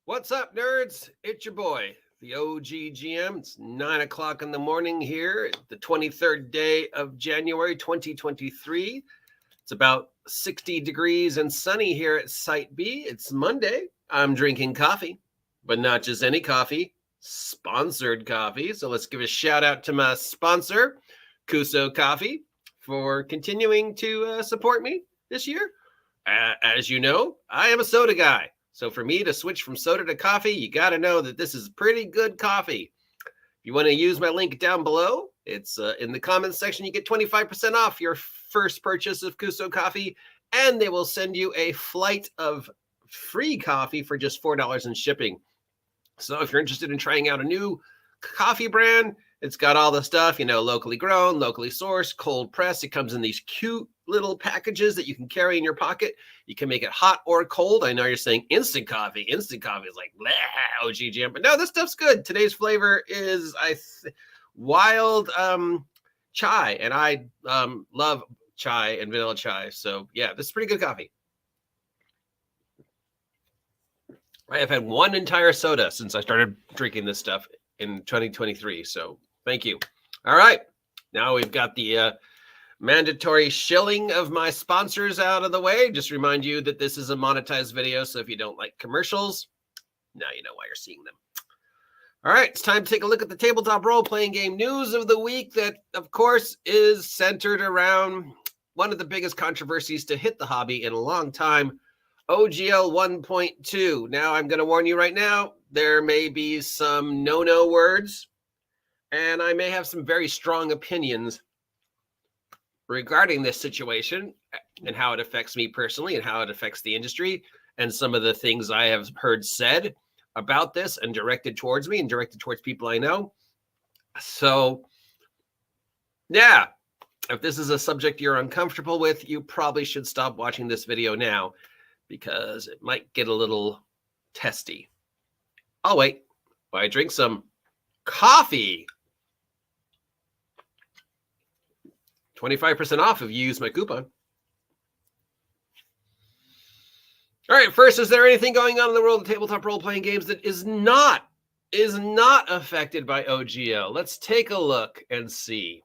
What's up, nerds? It's your boy, the OGGM. It's 9 o'clock in the morning here, the 23rd day of January 2023. It's about 60 degrees and sunny here at Site B. It's Monday. I'm drinking coffee, but not just any coffee, sponsored coffee. So let's give a shout out to my sponsor, Kuso Coffee, for continuing to support me this year. As you know, I am a soda guy. So for me to switch from soda to coffee, you got to know that this is pretty good coffee. If you want to use my link down below, it's in the comments section. You get 25% off your first purchase of Kuso Coffee, and they will send you a flight of free coffee for just $4 in shipping. So if you're interested in trying out a new coffee brand, it's got all the stuff, locally grown, locally sourced, cold pressed. It comes in these cute little packages that you can carry in your pocket. You can make it hot or cold. I know you're saying instant coffee. Instant coffee is like, blah, OGGM. But no, this stuff's good. Today's flavor is wild chai. And I love chai and vanilla chai. So yeah, this is pretty good coffee. I have had one entire soda since I started drinking this stuff in 2023. So thank you. All right. Now we've got the mandatory shilling of my sponsors out of the way. Just remind you that this is a monetized video. So if you don't like commercials, now you know why you're seeing them. All right. It's time to take a look at the tabletop role-playing game news of the week that, of course, is centered around one of the biggest controversies to hit the hobby in a long time, OGL 1.2. Now, I'm going to warn you right now, there may be some no-no words, and I may have some very strong opinions regarding this situation and how it affects me personally and how it affects the industry and some of the things I have heard said about this and directed towards me and directed towards people I know. So, yeah, if this is a subject you're uncomfortable with, you probably should stop watching this video now, because it might get a little testy. I'll wait while I drink some coffee. 25% off if you use my coupon. All right, first, is there anything going on in the world of tabletop role-playing games that is not affected by OGL? Let's take a look and see.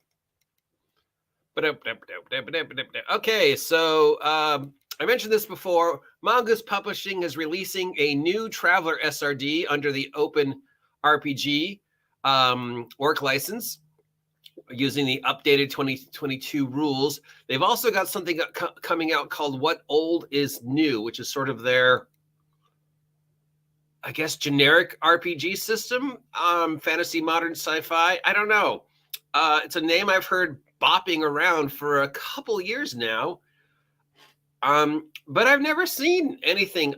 Okay, so I mentioned this before. Mongoose Publishing is releasing a new Traveler SRD under the Open RPG work license using the updated 2022 rules. They've also got something coming out called What Old is New, which is sort of their, I guess, generic RPG system, fantasy, modern, sci-fi. I don't know. It's a name I've heard bopping around for a couple years now. But I've never seen anything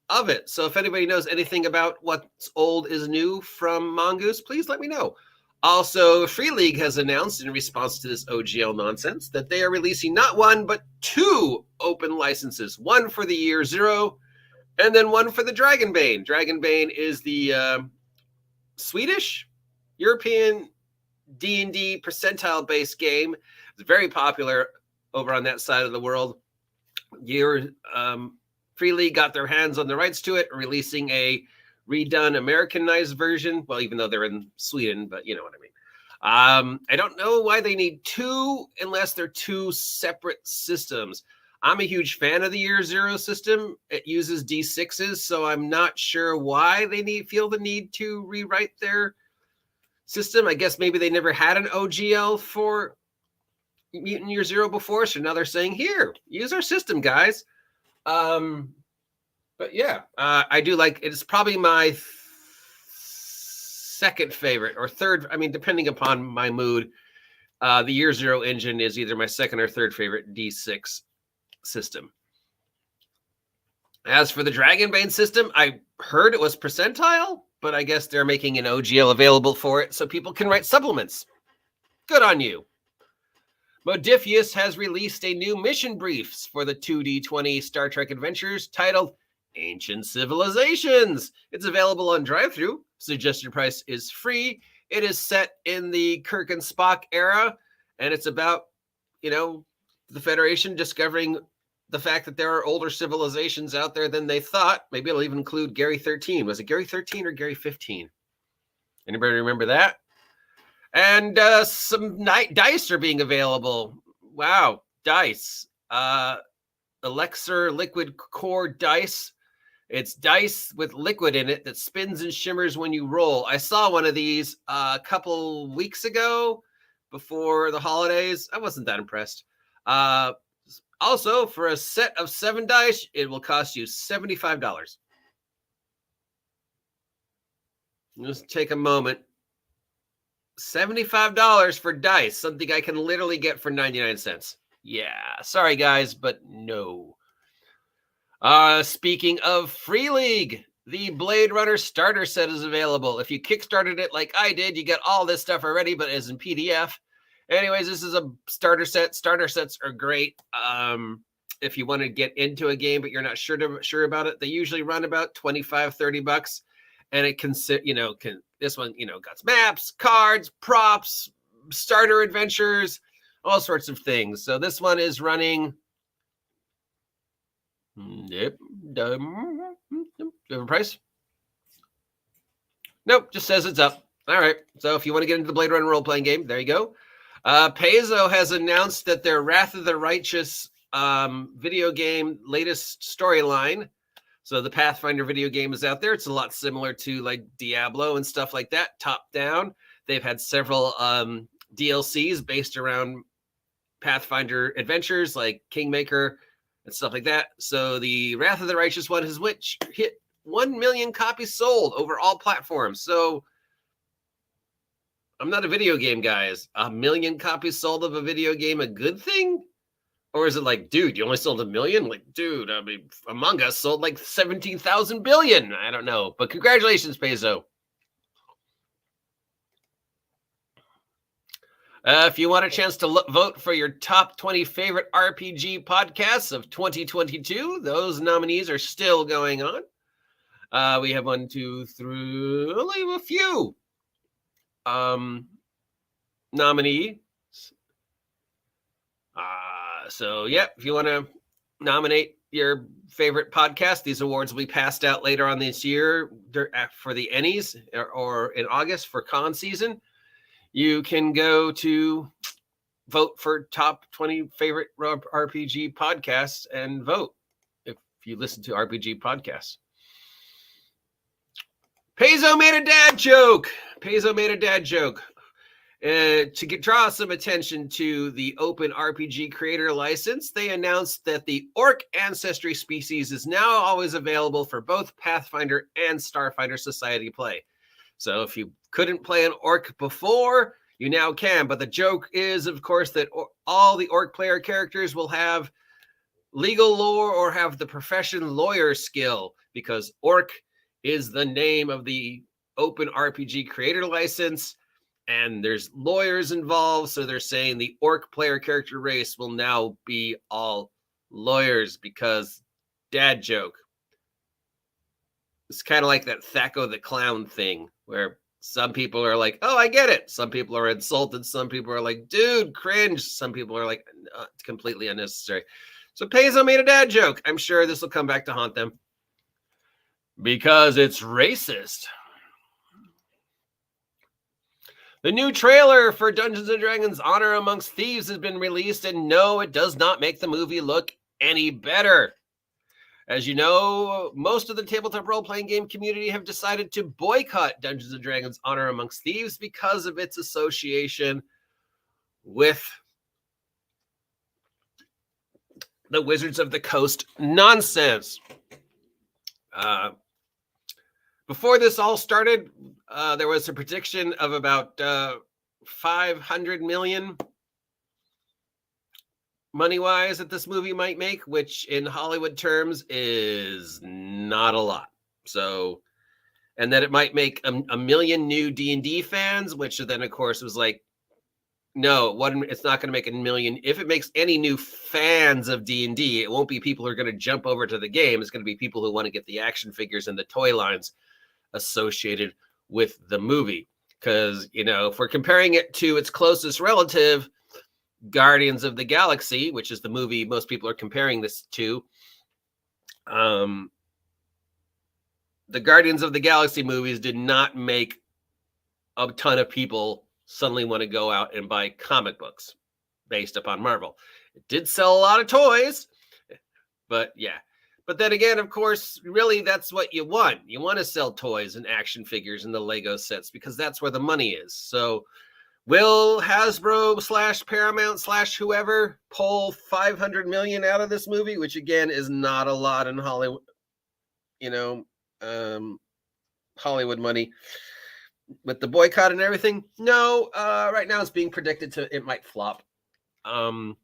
of it. So if anybody knows anything about what's old is new from Mongoose, please let me know. Also, Free League has announced in response to this OGL nonsense that they are releasing not one, but two open licenses, one for the year zero and then one for the Dragonbane. Dragonbane is the Swedish European D&D percentile-based game. It's very popular over on that side of the world. Free League got their hands on the rights to it, releasing a redone Americanized version. Well, even though they're in Sweden, but you know what I mean. I don't know why they need two unless they're two separate systems. I'm a huge fan of the year zero system. It uses D6s, so I'm not sure why they feel the need to rewrite their system. I guess maybe they never had an OGL for Mutant Year Zero before, so now they're saying, here, use our system, guys. But yeah, I do like it. It's probably my second favorite or third. I mean, depending upon my mood, the Year Zero engine is either my second or third favorite D6 system. As for the Dragonbane system, I heard it was percentile, but I guess they're making an OGL available for it so people can write supplements. Good on you. Modifius has released a new mission briefs for the 2D20 Star Trek Adventures titled Ancient Civilizations. It's available on drive-thru. Suggested price is free. It is set in the Kirk and Spock era, and it's about, the Federation discovering the fact that there are older civilizations out there than they thought. Maybe it'll even include Gary 13. Was it Gary 13 or Gary 15? Anybody remember that? And some dice are being available. Wow, dice. Elixir liquid core dice. It's dice with liquid in it that spins and shimmers when you roll. I saw one of these a couple weeks ago before the holidays. I wasn't that impressed. Also, for a set of 7 dice, it will cost you $75. Just take a moment. $75 for dice, something I can literally get for 99 cents. Yeah, sorry guys, but no. Speaking of Free League, the Blade Runner starter set is available. If you kickstarted it like I did, you get all this stuff already, but as in PDF. Anyways, this is a starter set. Starter sets are great. If you want to get into a game, but you're not sure about it, they usually run about $25-$30. And it can sit, this one, got maps, cards, props, starter adventures, all sorts of things. So this one is running. Different price? Nope, just says it's up. All right. So if you want to get into the Blade Runner role-playing game, there you go. Paizo has announced that their Wrath of the Righteous video game latest storyline. So the Pathfinder video game is out there. It's a lot similar to like Diablo and stuff like that, top down. They've had several DLCs based around Pathfinder adventures like Kingmaker and stuff like that. So the Wrath of the Righteous one has hit 1 million copies sold over all platforms. So I'm not a video game guy. Is 1 million copies sold of a video game a good thing? Or is it like, dude, you only sold 1 million? Like, dude, I mean, Among Us sold like 17,000 billion. I don't know. But congratulations, Paizo. If you want a chance to vote for your top 20 favorite RPG podcasts of 2022, those nominees are still going on. We have 1, 2, 3, only a few nominees. So, yeah, if you want to nominate your favorite podcast, these awards will be passed out later on this year for the Ennies or in August for con season. You can go to vote for top 20 favorite RPG podcasts and vote if you listen to RPG podcasts. Paizo made a dad joke. To draw some attention to the Open RPG Creator License, they announced that the Orc Ancestry species is now always available for both Pathfinder and Starfinder Society play. So if you couldn't play an Orc before, you now can. But the joke is, of course, that all the Orc player characters will have legal lore or have the profession lawyer skill, because Orc is the name of the Open RPG Creator License. And there's lawyers involved, so they're saying the Orc player character race will now be all lawyers because dad joke. It's kind of like that Thaco the Clown thing, where some people are like, oh, I get it. Some people are insulted. Some people are like, dude, cringe. Some people are like, it's completely unnecessary. So Paizo made a dad joke. I'm sure this will come back to haunt them because it's racist. The new trailer for Dungeons & Dragons Honor Amongst Thieves has been released, and no, it does not make the movie look any better. As you know, most of the tabletop role-playing game community have decided to boycott Dungeons & Dragons Honor Amongst Thieves because of its association with the Wizards of the Coast nonsense. Before this all started, there was a prediction of about 500 million money-wise that this movie might make, which in Hollywood terms is not a lot. So, and that it might make a million new D&D fans, which then, of course, was like, no, it's not going to make a million. If it makes any new fans of D&D, it won't be people who are going to jump over to the game. It's going to be people who want to get the action figures and the toy lines associated with the movie. Because, if we're comparing it to its closest relative, Guardians of the Galaxy, which is the movie most people are comparing this to. The Guardians of the Galaxy movies did not make a ton of people suddenly want to go out and buy comic books based upon Marvel. It did sell a lot of toys, but yeah. But then again, of course, really that's what you want. You want to sell toys and action figures and the Lego sets because that's where the money is. So will Hasbro / Paramount / whoever pull $500 million out of this movie, which again is not a lot in Hollywood, Hollywood money with the boycott and everything? No, right now it's being predicted it might flop. Of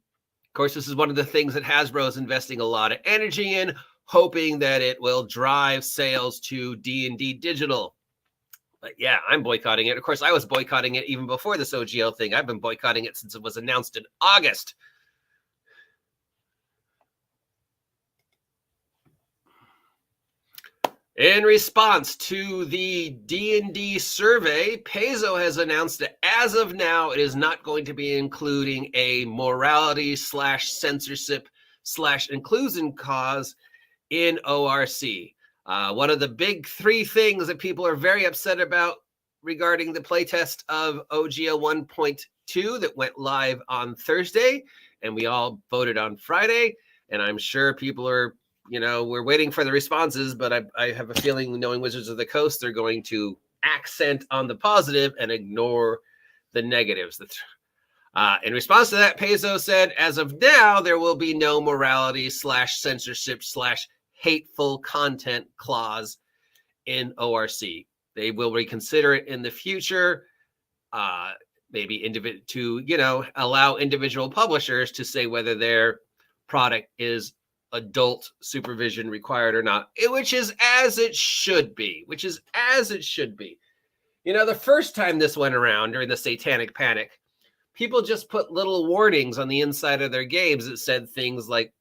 course, this is one of the things that Hasbro is investing a lot of energy in, hoping that it will drive sales to D&D Digital. But yeah, I'm boycotting it. Of course, I was boycotting it even before this OGL thing. I've been boycotting it since it was announced in August. In response to the D&D survey, Paizo has announced that as of now, it is not going to be including a morality / censorship / inclusion clause in ORC. One of the big 3 things that people are very upset about regarding the playtest of OGL 1.2 that went live on Thursday, and we all voted on Friday, and I'm sure people are we're waiting for the responses, but I have a feeling, knowing Wizards of the Coast, they're going to accent on the positive and ignore the negatives. In response to that, Paizo said, as of now, there will be no morality / censorship / hateful content clause in ORC. They will reconsider it in the future, maybe to allow individual publishers to say whether their product is adult supervision required or not, which is as it should be. The first time this went around during the Satanic Panic, people just put little warnings on the inside of their games that said things like,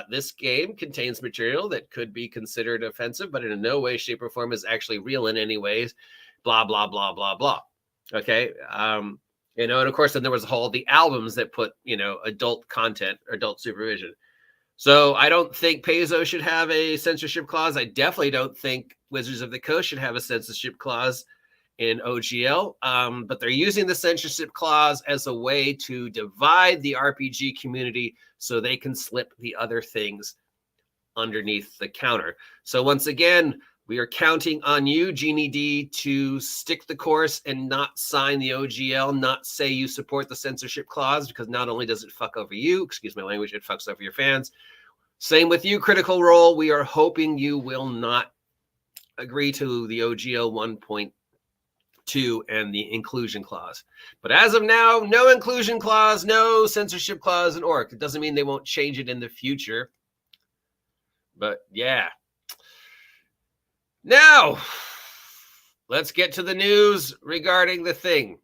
this game contains material that could be considered offensive, but in no way, shape, or form is actually real in any ways, blah, blah, blah, blah, blah. Okay. And of course, then there was the albums that put, adult content or adult supervision. So I don't think Paizo should have a censorship clause. I definitely don't think Wizards of the Coast should have a censorship clause in OGL. But they're using the censorship clause as a way to divide the RPG community so they can slip the other things underneath the counter. So once again, we are counting on you, Jeannie D, to stick the course and not sign the OGL, not say you support the censorship clause, because not only does it fuck over you, excuse my language, it fucks over your fans. Same with you, Critical Role. We are hoping you will not agree to the OGL 1.2 and the inclusion clause. But as of now, no inclusion clause, no censorship clause in ORC. It doesn't mean they won't change it in the future. But yeah. Now, let's get to the news regarding the thing.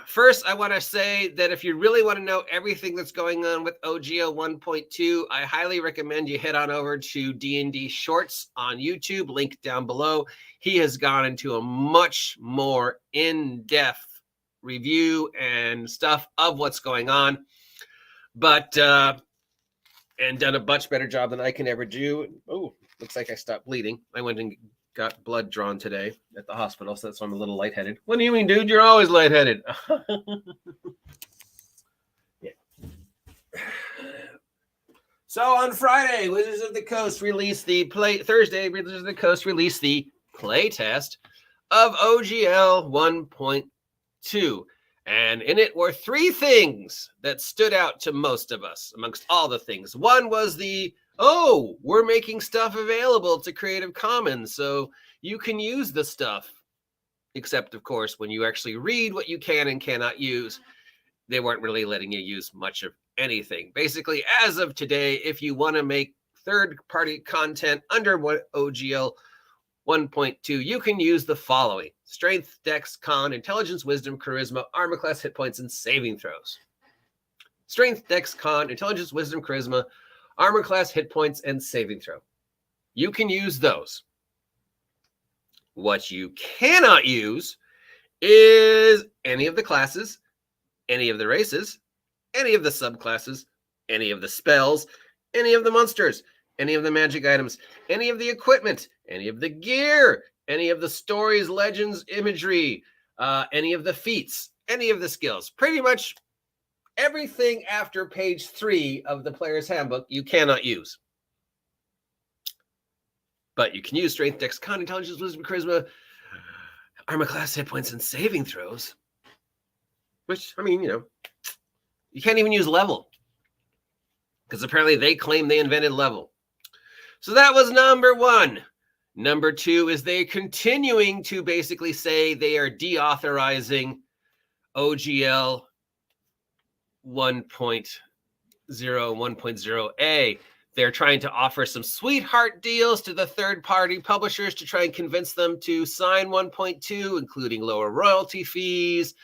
First, I want to say that if you really want to know everything that's going on with OGL 1.2, I highly recommend you head on over to D&D Shorts on YouTube, link down below. He has gone into a much more in-depth review and stuff of what's going on, but and done a much better job than I can ever do. Oh, looks like I stopped bleeding. I went and got blood drawn today at the hospital, so that's why I'm a little lightheaded. What do you mean, dude? You're always lightheaded. Yeah. So on Friday, Wizards of the Coast released the Thursday, Wizards of the Coast released the playtest of OGL 1.2. And in it were 3 things that stood out to most of us amongst all the things. One was we're making stuff available to Creative Commons, so you can use the stuff. Except, of course, when you actually read what you can and cannot use, they weren't really letting you use much of anything. Basically, as of today, if you want to make third-party content under OGL 1.2, you can use the following: Strength, Dex, Con, Intelligence, Wisdom, Charisma, Armor Class, Hit Points, and Saving Throws. Strength, Dex, Con, Intelligence, Wisdom, Charisma, Armor Class, Hit Points, and Saving Throw. You can use those. What you cannot use is any of the classes, any of the races, any of the subclasses, any of the spells, any of the monsters, any of the magic items, any of the equipment, any of the gear, any of the stories, legends, imagery, any of the feats, any of the skills. Pretty much everything after page 3 of the player's handbook you cannot use. But you can use strength, dex, con, intelligence, wisdom, charisma, armor class, hit points, and saving throws. Which, I mean, you can't even use level. Because apparently they claim they invented level. So that was number 1. Number 2 is they're continuing to basically say they are deauthorizing OGL 1.0, 1.0A. They're trying to offer some sweetheart deals to the third-party publishers to try and convince them to sign 1.2, including lower royalty fees,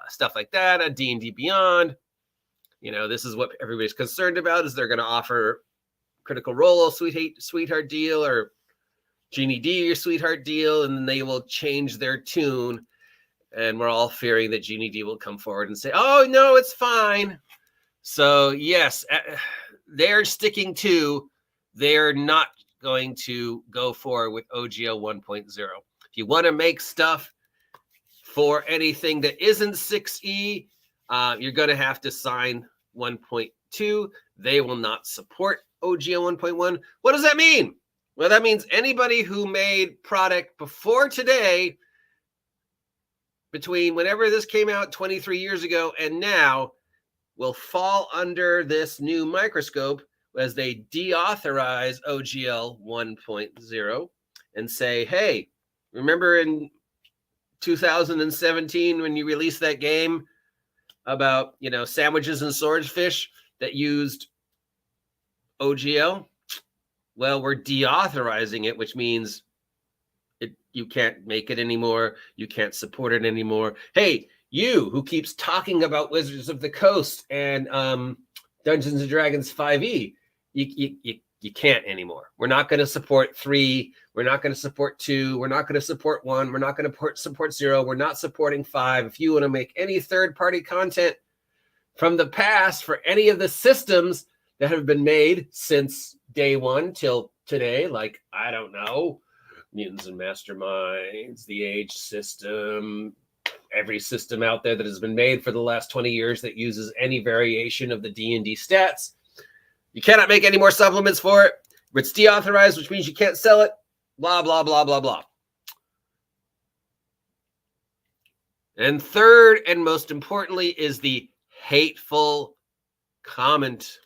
stuff like that, a D&D Beyond. This is what everybody's concerned about, is they're going to offer Critical Role sweetheart deal or Genie D your sweetheart deal, and then they will change their tune. And we're all fearing that Genie D will come forward and say, oh, no, it's fine. So, yes, they're sticking to, they're not going to go forward with OGL 1.0. If you want to make stuff for anything that isn't 6E, you're going to have to sign 1.2. They will not support OGL 1.1. What does that mean? Well, that means anybody who made product before today, between whenever this came out 23 years ago and now, will fall under this new microscope as they deauthorize OGL 1.0 and say, hey, remember in 2017 when you released that game about, sandwiches and swordfish that used OGL? Well, we're deauthorizing it, which means you can't make it anymore. You can't support it anymore. Hey, you who keeps talking about Wizards of the Coast and Dungeons and Dragons 5e, you can't anymore. We're not going to support 3. We're not going to support 2. We're not going to support 1. We're not going to support 0. We're not supporting 5. If you want to make any third-party content from the past for any of the systems that have been made since day 1 till today, like, I don't know, Mutants and Masterminds, the Age system, every system out there that has been made for the last 20 years that uses any variation of the D&D stats, you cannot make any more supplements for it. It's deauthorized, which means you can't sell it. Blah, blah, blah, blah, blah. And third, and most importantly, is the hateful comment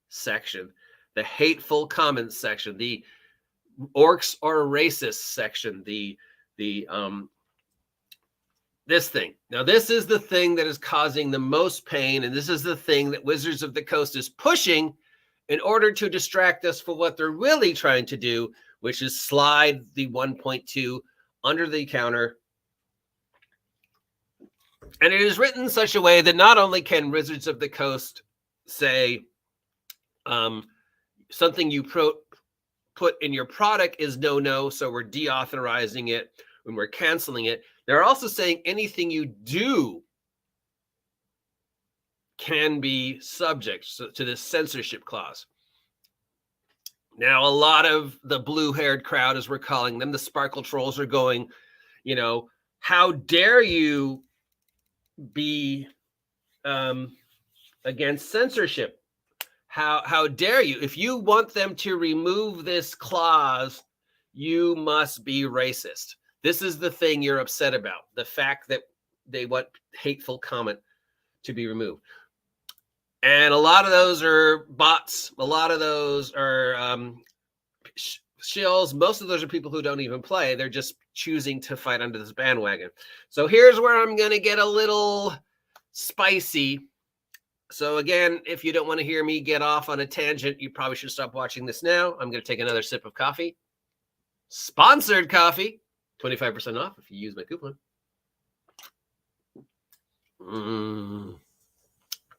section. The hateful comments section. The orcs or racist section. This thing. Now, this is the thing that is causing the most pain, and this is the thing that Wizards of the Coast is pushing in order to distract us from what they're really trying to do, which is slide the 1.2 under the counter. And it is written in such a way that not only can Wizards of the Coast say something you put in your product is no, so we're deauthorizing it when we're canceling it. They're also saying anything you do can be subject to this censorship clause. Now, a lot of the blue-haired crowd, as we're calling them, the sparkle trolls, are going, how dare you be against censorship? How dare you? If you want them to remove this clause, you must be racist. This is the thing you're upset about, the fact that they want hateful comment to be removed. And a lot of those are bots. A lot of those are shills. Most of those are people who don't even play. They're just choosing to fight under this bandwagon. So here's where I'm going to get a little spicy. So again, if you don't want to hear me get off on a tangent, you probably should stop watching this now. I'm going to take another sip of coffee. Sponsored coffee. 25% off if you use my coupon.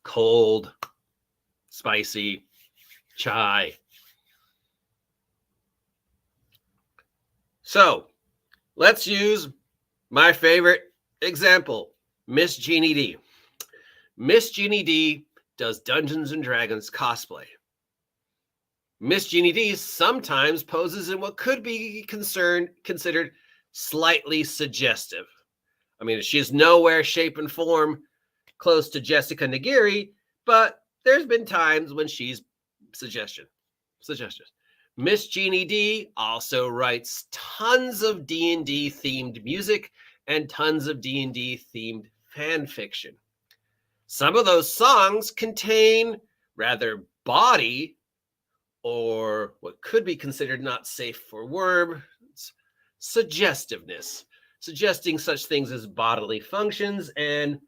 Cold, spicy chai. So let's use my favorite example, Miss Genie D. Miss Jeannie D does Dungeons and Dragons cosplay. Miss Jeannie D sometimes poses in what could be considered slightly suggestive. I mean, she's nowhere, shape, and form close to Jessica Nagiri, but there's been times when she's suggestive. Miss Jeannie D also writes tons of D&D themed music and tons of D&D themed fan fiction. Some of those songs contain rather bawdy or what could be considered not safe for words, suggestiveness, suggesting such things as bodily functions and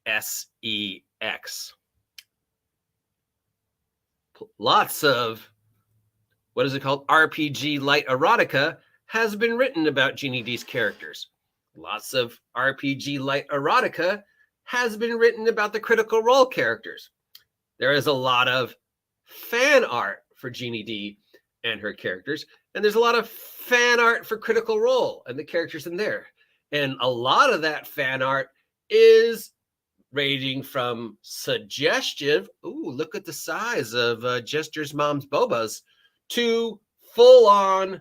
sex. Lots of, what is it called? RPG light erotica has been written about Jeannie D's characters. Lots of RPG light erotica has been written about the Critical Role characters. There is a lot of fan art for Jeannie D and her characters, and there's a lot of fan art for Critical Role and the characters in there. And a lot of that fan art is ranging from suggestive, ooh, look at the size of Jester's mom's bobas, to full-on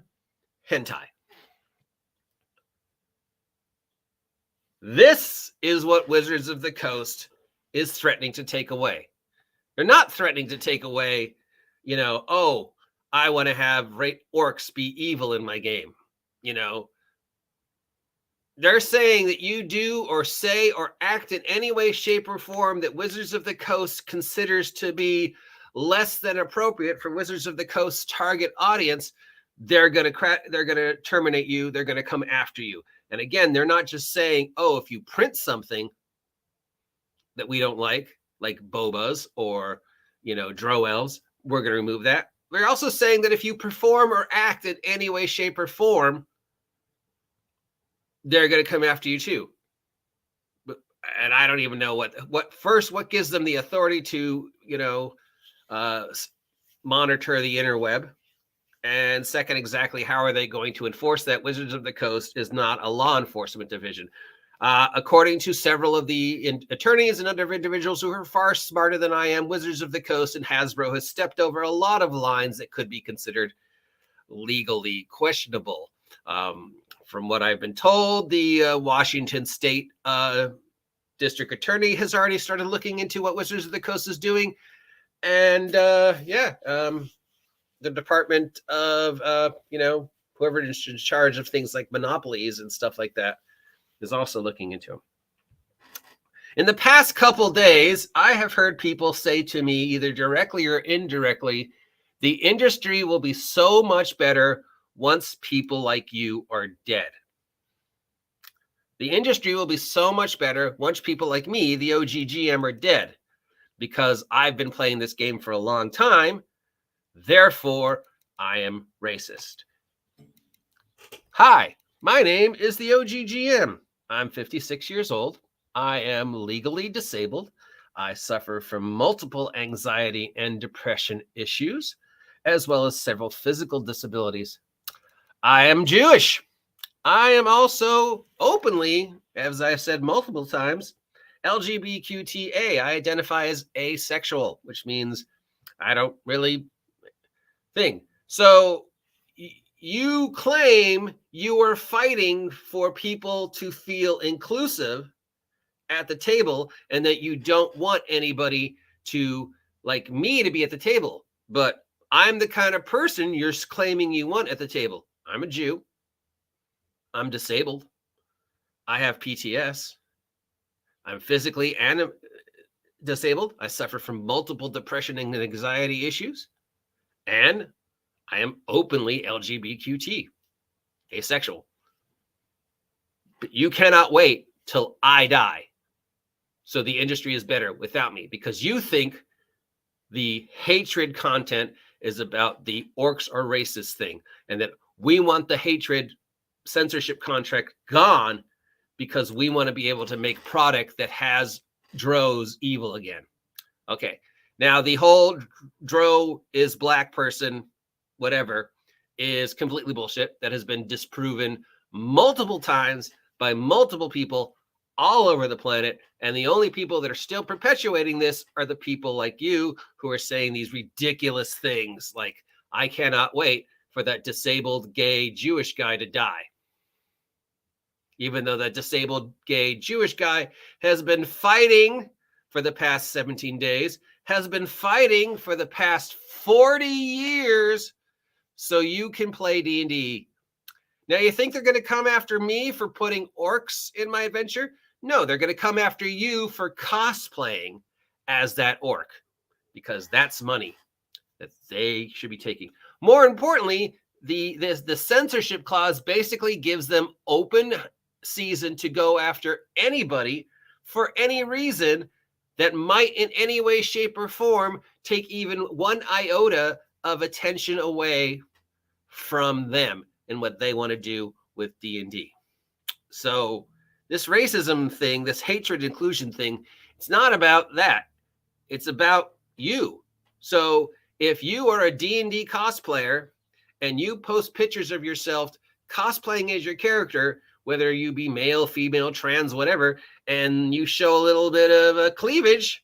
hentai. This is what Wizards of the Coast is threatening to take away. They're not threatening to take away, oh, I want to have orcs be evil in my game. They're saying that you do or say or act in any way, shape, or form that Wizards of the Coast considers to be less than appropriate for Wizards of the Coast's target audience. They're going to terminate you. They're going to come after you. And again, they're not just saying, oh, if you print something that we don't like bobas or, drow elves, we're going to remove that. They're also saying that if you perform or act in any way, shape, or form, they're going to come after you too. And I don't even know what gives them the authority to, monitor the interweb. And second, exactly how are they going to enforce that? Wizards of the Coast is not a law enforcement division. According to several of the attorneys and other individuals who are far smarter than I am, Wizards of the Coast and Hasbro has stepped over a lot of lines that could be considered legally questionable. From what I've been told, the Washington State District Attorney has already started looking into what Wizards of the Coast is doing. And the Department of, whoever is in charge of things like monopolies and stuff like that is also looking into them. In the past couple days, I have heard people say to me, either directly or indirectly, the industry will be so much better once people like you are dead. The industry will be so much better once people like me, the OG GM, are dead, because I've been playing this game for a long time. Therefore, I am racist. Hi, my name is the OG GM. I'm 56 years old. I am legally disabled. I suffer from multiple anxiety and depression issues, as well as several physical disabilities. I am Jewish. I am also openly, as I've said multiple times, LGBTQA. I identify as asexual, which means I don't really think. So you claim you are fighting for people to feel inclusive at the table and that you don't want anybody to, like me, to be at the table. But I'm the kind of person you're claiming you want at the table. I'm a Jew. I'm disabled. I have PTS. I'm physically and disabled. I suffer from multiple depression and anxiety issues. And I am openly LGBTQ, asexual. But you cannot wait till I die. So the industry is better without me, because you think the hatred content is about the orcs or racist thing, and that we want the hatred censorship contract gone because we want to be able to make product that has drows evil again. Okay. Now, the whole drow is black person, whatever, is completely bullshit. That has been disproven multiple times by multiple people all over the planet. And the only people that are still perpetuating this are the people like you who are saying these ridiculous things like, I cannot wait for that disabled gay Jewish guy to die. Even though that disabled gay Jewish guy has been fighting for the past 17 days, has been fighting for the past 40 years so you can play D&D. Now, you think they're going to come after me for putting orcs in my adventure? No, they're going to come after you for cosplaying as that orc, because that's money that they should be taking. More importantly, the censorship clause basically gives them open season to go after anybody for any reason that might in any way, shape, or form take even one iota of attention away from them and what they want to do with D&D. So this racism thing, this hatred inclusion thing, it's not about that. It's about you. So if you are a D&D cosplayer and you post pictures of yourself cosplaying as your character, whether you be male, female, trans, whatever, and you show a little bit of cleavage,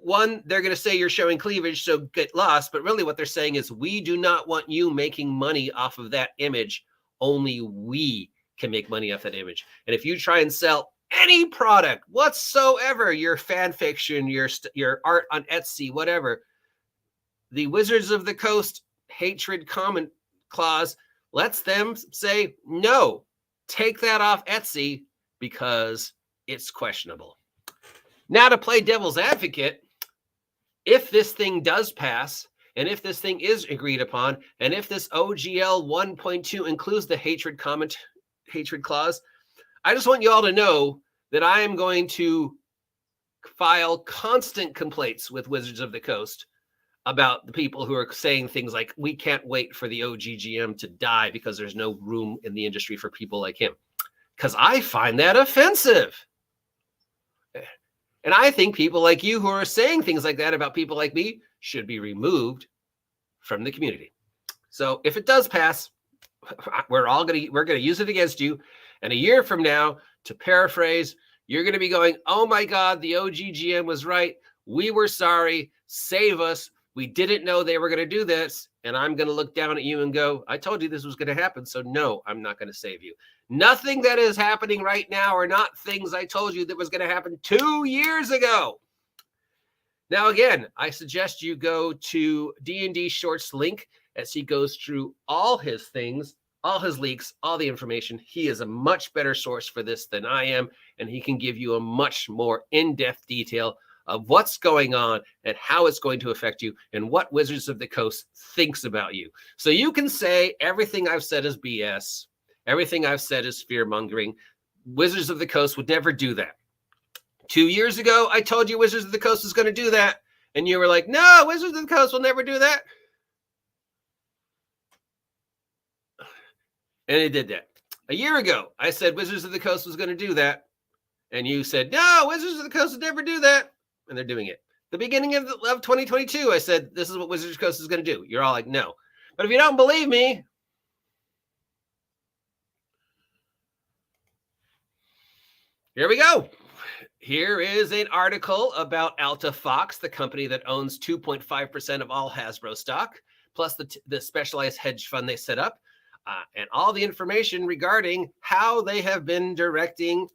one, they're going to say you're showing cleavage, so get lost. But really what they're saying is, we do not want you making money off of that image. Only we can make money off that image. And if you try and sell any product whatsoever, your fan fiction, your art on Etsy, whatever, the Wizards of the Coast hatred comment clause lets them say, no, take that off Etsy because it's questionable. Now, to play devil's advocate, if this thing does pass, and if this thing is agreed upon, and if this OGL 1.2 includes the hatred clause, I just want you all to know that I am going to file constant complaints with Wizards of the Coast about the people who are saying things like, we can't wait for the OGGM to die because there's no room in the industry for people like him. Because I find that offensive. And I think people like you who are saying things like that about people like me should be removed from the community. So if it does pass, we're going to use it against you. And a year from now, to paraphrase, you're going to be going, oh my God, the OGGM was right. We were sorry. Save us. We didn't know they were going to do this. And I'm going to look down at you and go, I told you this was going to happen. So no, I'm not going to save you. Nothing that is happening right now are not things I told you that was going to happen 2 years ago. Now, again, I suggest you go to D&D Short's link as he goes through all his things, all his leaks, all the information. He is a much better source for this than I am, and he can give you a much more in-depth detail of what's going on and how it's going to affect you and what Wizards of the Coast thinks about you. So you can say everything I've said is BS. Everything I've said is fear-mongering. Wizards of the Coast would never do that. 2 years ago, I told you Wizards of the Coast was going to do that. And you were like, no, Wizards of the Coast will never do that. And it did that. A year ago, I said Wizards of the Coast was going to do that. And you said, no, Wizards of the Coast would never do that. And they're doing it. The beginning of 2022, I said, this is what Wizards of the Coast is going to do. You're all like, no. But if you don't believe me, here we go. Here is an article about Alta Fox, the company that owns 2.5% of all Hasbro stock, plus the specialized hedge fund they set up, and all the information regarding how they have been directing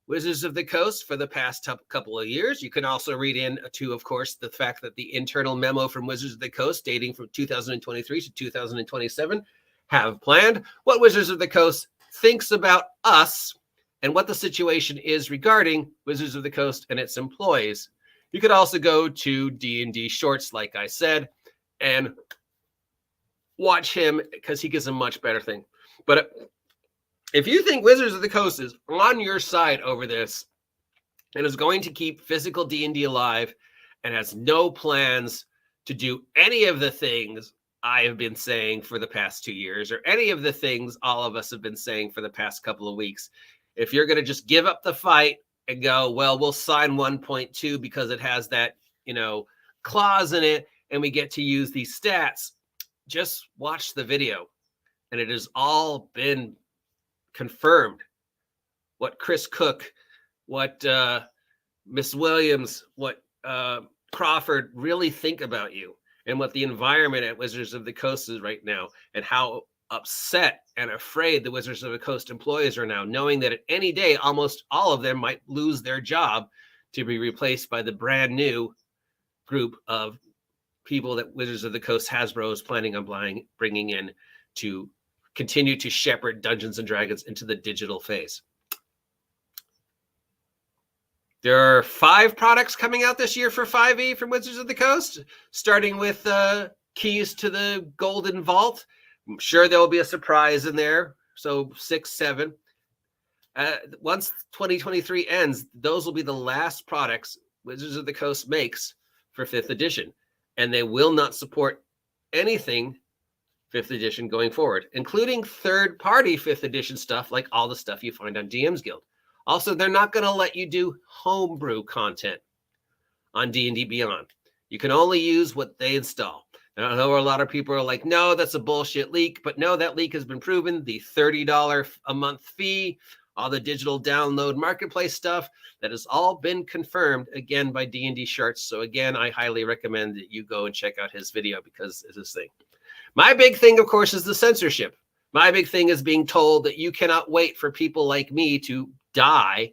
Wizards of the Coast for the past couple of years. You can also read into, of course, the fact that the internal memo from Wizards of the Coast dating from 2023 to 2027 have planned what Wizards of the Coast thinks about us and what the situation is regarding Wizards of the Coast and its employees. You could also go to D&D Shorts, like I said, and watch him because he gives a much better thing. But if you think Wizards of the Coast is on your side over this and is going to keep physical D&D alive and has no plans to do any of the things I have been saying for the past 2 years or any of the things all of us have been saying for the past couple of weeks, if you're going to just give up the fight and go, well, we'll sign 1.2 because it has that, clause in it and we get to use these stats, just watch the video. And it has all been confirmed what Chris Cook, what Miss Williams, what Crawford really think about you, and what the environment at Wizards of the Coast is right now, and how upset and afraid the Wizards of the Coast employees are now, knowing that at any day, almost all of them might lose their job to be replaced by the brand new group of people that Wizards of the Coast Hasbro is planning on bringing in to continue to shepherd Dungeons and Dragons into the digital phase. There are 5 products coming out this year for 5e from Wizards of the Coast, starting with keys to the Golden Vault. I'm sure there will be a surprise in there, so 6, 7. Once 2023 ends, those will be the last products Wizards of the Coast makes for 5th edition, and they will not support anything 5th edition going forward, including third-party 5th edition stuff like all the stuff you find on DM's Guild. Also, they're not going to let you do homebrew content on D&D Beyond. You can only use what they install. And I know a lot of people are like, no, that's a bullshit leak. But no, that leak has been proven. The $30 a month fee, all the digital download marketplace stuff, that has all been confirmed, again, by D&D Sharts. So again, I highly recommend that you go and check out his video because it's his thing. My big thing, of course, is the censorship. My big thing is being told that you cannot wait for people like me to die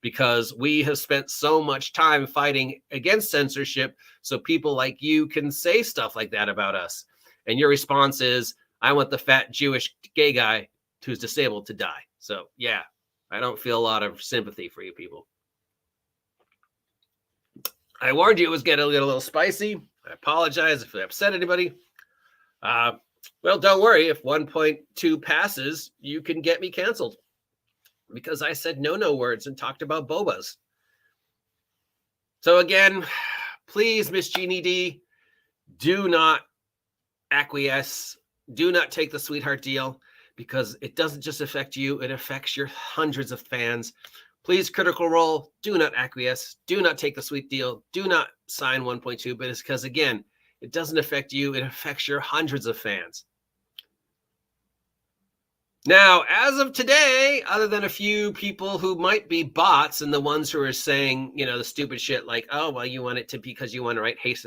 because we have spent so much time fighting against censorship so people like you can say stuff like that about us. And your response is, I want the fat Jewish gay guy who's disabled to die. So yeah, I don't feel a lot of sympathy for you people. I warned you it was getting a little spicy. I apologize if I upset anybody. Well, don't worry. If 1.2 passes, you can get me canceled because I said no words and talked about bobas. So again, please, Miss Jeannie D, do not acquiesce. Do not take the sweetheart deal because it doesn't just affect you. It affects your hundreds of fans. Please, Critical Role, do not acquiesce. Do not take the sweet deal. Do not sign 1.2, but it's because, again, it doesn't affect you. It affects your hundreds of fans. Now, as of today, other than a few people who might be bots and the ones who are saying, you know, the stupid shit like, oh, well, you want it to because you want to write haste.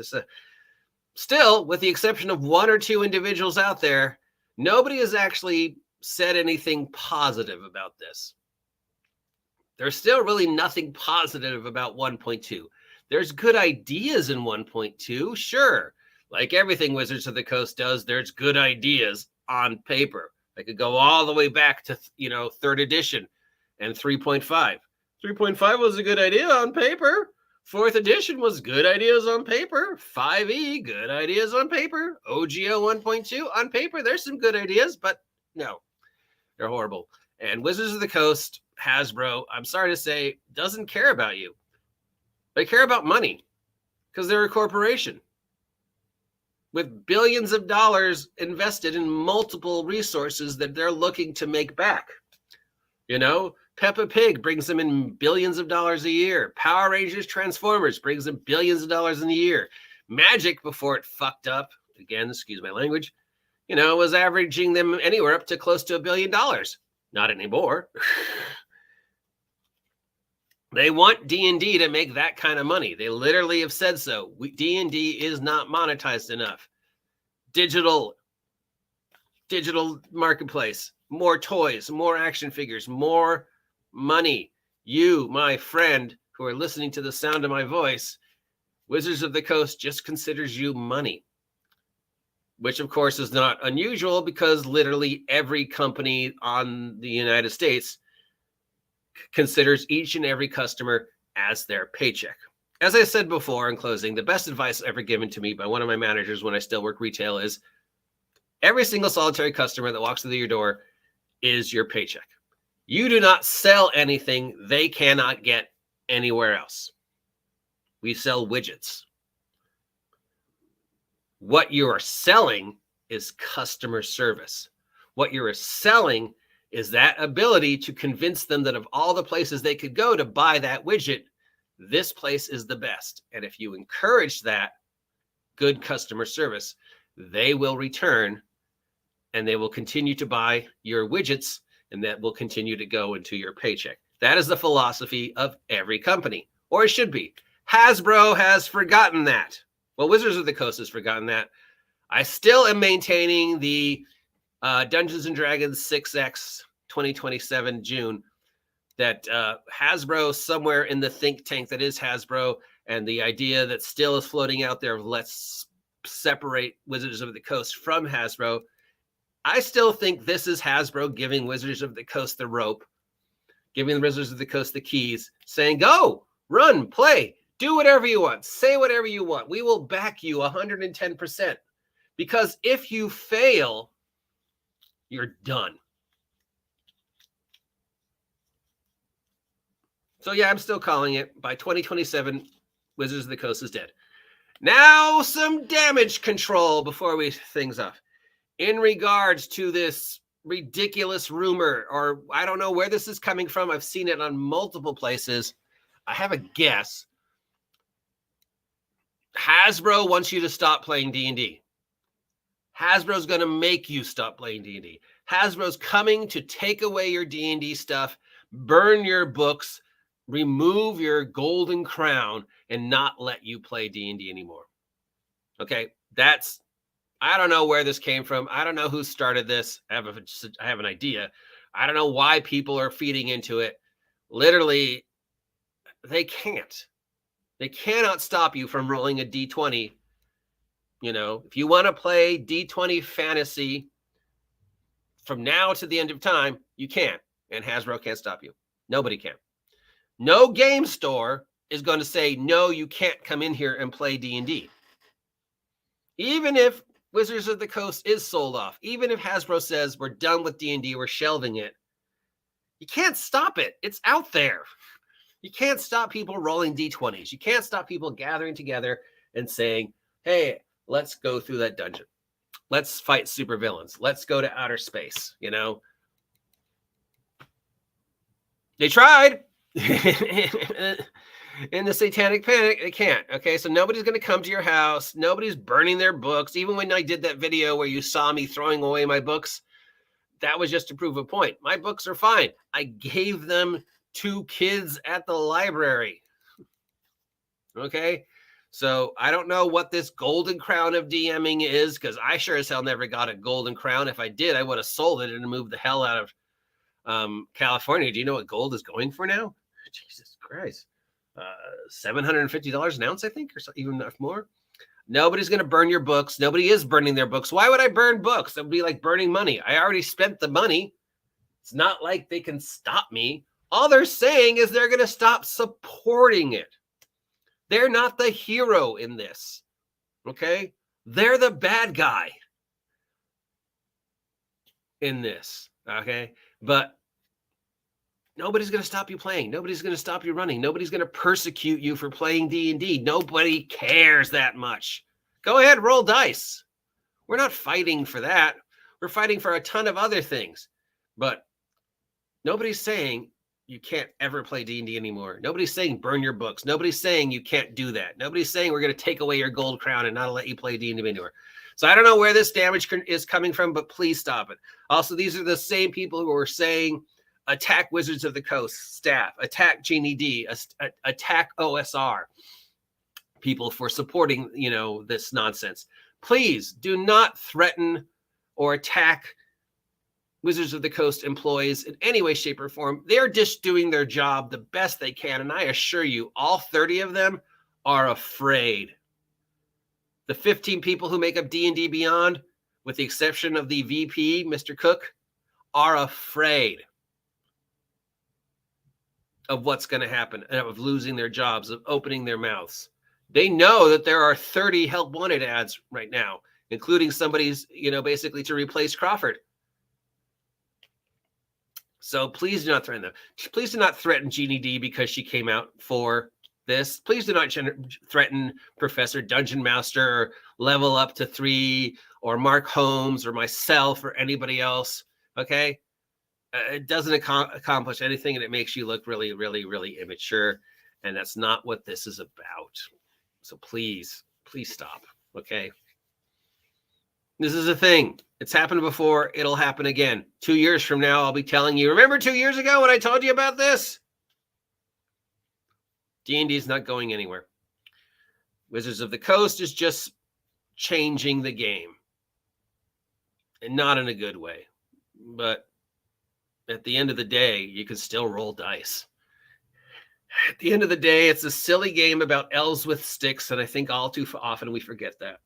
Still, with the exception of 1 or 2 individuals out there, nobody has actually said anything positive about this. There's still really nothing positive about 1.2. There's good ideas in 1.2, sure. Like everything Wizards of the Coast does, there's good ideas on paper. I could go all the way back to, 3rd edition and 3.5. 3.5 was a good idea on paper. 4th edition was good ideas on paper. 5e, good ideas on paper. OGO 1.2 on paper. There's some good ideas, but no, they're horrible. And Wizards of the Coast, Hasbro, I'm sorry to say, doesn't care about you. They care about money because they're a corporation with billions of dollars invested in multiple resources that they're looking to make back. Peppa Pig brings them in billions of dollars a year. Power Rangers Transformers brings them billions of dollars in a year. Magic, before it fucked up, again, excuse my language, was averaging them anywhere up to close to $1 billion. Not anymore. They want D&D to make that kind of money. They literally have said so. D&D is not monetized enough. Digital marketplace, more toys, more action figures, more money. You, my friend, who are listening to the sound of my voice, Wizards of the Coast just considers you money, which of course is not unusual because literally every company on the United States considers each and every customer as their paycheck. As I said before in closing, the best advice ever given to me by one of my managers when I still work retail is every single solitary customer that walks through your door is your paycheck. You do not sell anything they cannot get anywhere else. We sell widgets. What you are selling is customer service. What you are selling is that ability to convince them that of all the places they could go to buy that widget, this place is the best. And if you encourage that good customer service, they will return and they will continue to buy your widgets, and that will continue to go into your paycheck. That is the philosophy of every company, or it should be. Hasbro has forgotten that. Well, Wizards of the Coast has forgotten that. I still am maintaining the Dungeons & Dragons 6X 2027 June, that Hasbro, somewhere in the think tank that is Hasbro, and the idea that still is floating out there of let's separate Wizards of the Coast from Hasbro. I still think this is Hasbro giving Wizards of the Coast the rope, giving the Wizards of the Coast the keys, saying, go, run, play, do whatever you want, say whatever you want. We will back you 110%. Because if you fail, you're done. So yeah, I'm still calling it. By 2027, Wizards of the Coast is dead. Now some damage control before we things up. In regards to this ridiculous rumor, or I don't know where this is coming from. I've seen it on multiple places. I have a guess. Hasbro wants you to stop playing D&D. Hasbro's going to make you stop playing D&D. Hasbro's coming to take away your D&D stuff, burn your books, remove your golden crown, and not let you play D&D anymore. Okay, I don't know where this came from. I don't know who started this. I have an idea. I don't know why people are feeding into it. Literally, they can't. They cannot stop you from rolling a D20. You know, if you want to play D20 fantasy from now to the end of time, you can. And Hasbro can't stop you. Nobody can. No game store is going to say, no, you can't come in here and play D&D. Even if Wizards of the Coast is sold off, even if Hasbro says we're done with D&D, we're shelving it, you can't stop it. It's out there. You can't stop people rolling D20s. You can't stop people gathering together and saying, hey, let's go through that dungeon. Let's fight supervillains. Let's go to outer space, you know? They tried. In the satanic panic, they can't. Okay, so nobody's going to come to your house. Nobody's burning their books. Even when I did that video where you saw me throwing away my books, that was just to prove a point. My books are fine. I gave them to kids at the library. Okay, so I don't know what this golden crown of DMing is, because I sure as hell never got a golden crown. If I did, I would have sold it and moved the hell out of California. Do you know what gold is going for now? Jesus Christ. $750 an ounce, I think, or so, even more. Nobody's going to burn your books. Nobody is burning their books. Why would I burn books? That would be like burning money. I already spent the money. It's not like they can stop me. All they're saying is they're going to stop supporting it. They're not the hero in this. Okay? They're the bad guy in this. Okay? But nobody's going to stop you playing. Nobody's going to stop you running. Nobody's going to persecute you for playing D&D. Nobody cares that much. Go ahead, roll dice. We're not fighting for that. We're fighting for a ton of other things. But nobody's saying you can't ever play D&D anymore. Nobody's saying burn your books. Nobody's saying you can't do that. Nobody's saying we're going to take away your gold crown and not let you play D&D anymore. So I don't know where this damage is coming from, but please stop it. Also, these are the same people who are saying attack Wizards of the Coast staff, attack Genie D, attack OSR people for supporting, you know, this nonsense. Please do not threaten or attack Wizards of the Coast employees in any way, shape, or form. They're just doing their job the best they can. And I assure you, all 30 of them are afraid. The 15 people who make up D&D Beyond, with the exception of the VP, Mr. Cook, are afraid of what's going to happen, of losing their jobs, of opening their mouths. They know that there are 30 help wanted ads right now, including somebody's, you know, basically to replace Crawford. So please do not threaten them. Please do not threaten Genie D because she came out for this. Please do not threaten Professor Dungeon Master or Level Up to 3 or Mark Holmes or myself or anybody else. Okay? It doesn't accomplish anything, and it makes you look really, really, really immature. And that's not what this is about. So please, please stop. Okay? This is a thing. It's happened before. It'll happen again. 2 years from now, I'll be telling you, remember 2 years ago when I told you about this? D&D is not going anywhere. Wizards of the Coast is just changing the game. And not in a good way. But at the end of the day, you can still roll dice. At the end of the day, it's a silly game about elves with sticks, and I think all too often we forget that.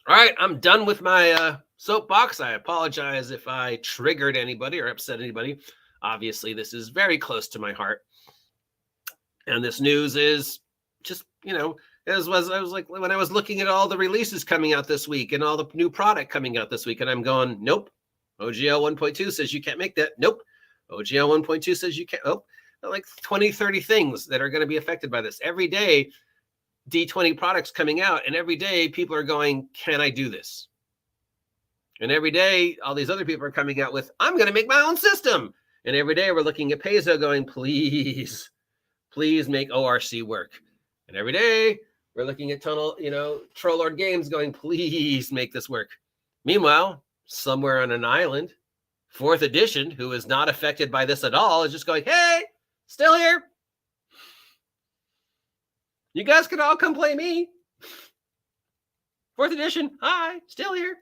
All right, I'm done with my soapbox. I apologize if I triggered anybody or upset anybody. Obviously, this is very close to my heart. And this news is just, I was like, when I was looking at all the releases coming out this week and all the new product coming out this week, and I'm going, nope. OGL 1.2 says you can't make that. Nope. OGL 1.2 says you can't. Oh, like 20, 30 things that are going to be affected by this. Every day, D20 products coming out, and every day people are going, can I do this? And every day, all these other people are coming out with, I'm going to make my own system. And every day we're looking at Paizo going, please make ORC work. And every day we're looking at Trollord Games going, please make this work. Meanwhile, somewhere on an island, 4th edition, who is not affected by this at all, is just going, hey, still here. You guys can all come play me. 4th edition, hi, still here.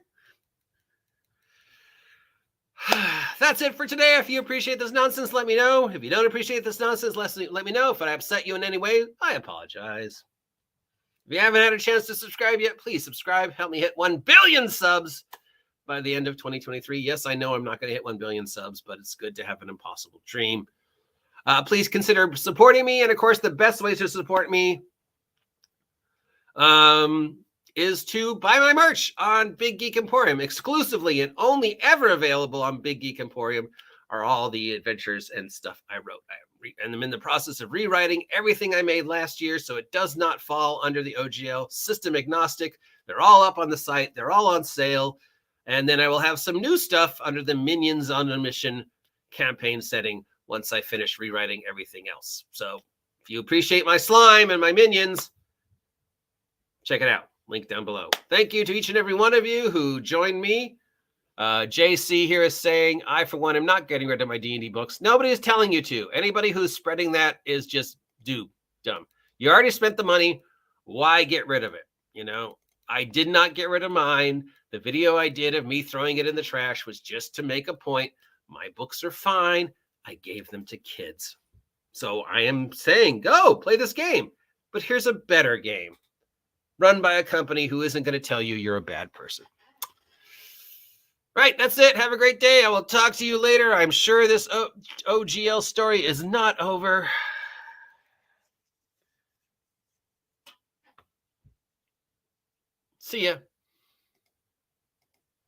That's it for today. If you appreciate this nonsense, let me know. If you don't appreciate this nonsense, let me know. If I upset you in any way, I apologize. If you haven't had a chance to subscribe yet, please subscribe. Help me hit 1 billion subs by the end of 2023. Yes, I know I'm not going to hit 1 billion subs, but it's good to have an impossible dream. Please consider supporting me. And of course, the best way to support me is to buy my merch on Big Geek Emporium exclusively, and only ever available on Big Geek Emporium are all the adventures and stuff I wrote. And I'm in the process of rewriting everything I made last year, so it does not fall under the OGL system agnostic. They're all up on the site. They're all on sale. And then I will have some new stuff under the Minions on a Mission campaign setting once I finish rewriting everything else. So if you appreciate my slime and my minions, check it out. Link down below. Thank you to each and every one of you who joined me. JC here is saying, I, for one, am not getting rid of my D&D books. Nobody is telling you to. Anybody who's spreading that is just dumb. You already spent the money. Why get rid of it? I did not get rid of mine. The video I did of me throwing it in the trash was just to make a point. My books are fine. I gave them to kids. So I am saying, go play this game. But here's a better game run by a company who isn't going to tell you you're a bad person. Right, that's it. Have a great day. I will talk to you later. I'm sure this OGL story is not over. See ya.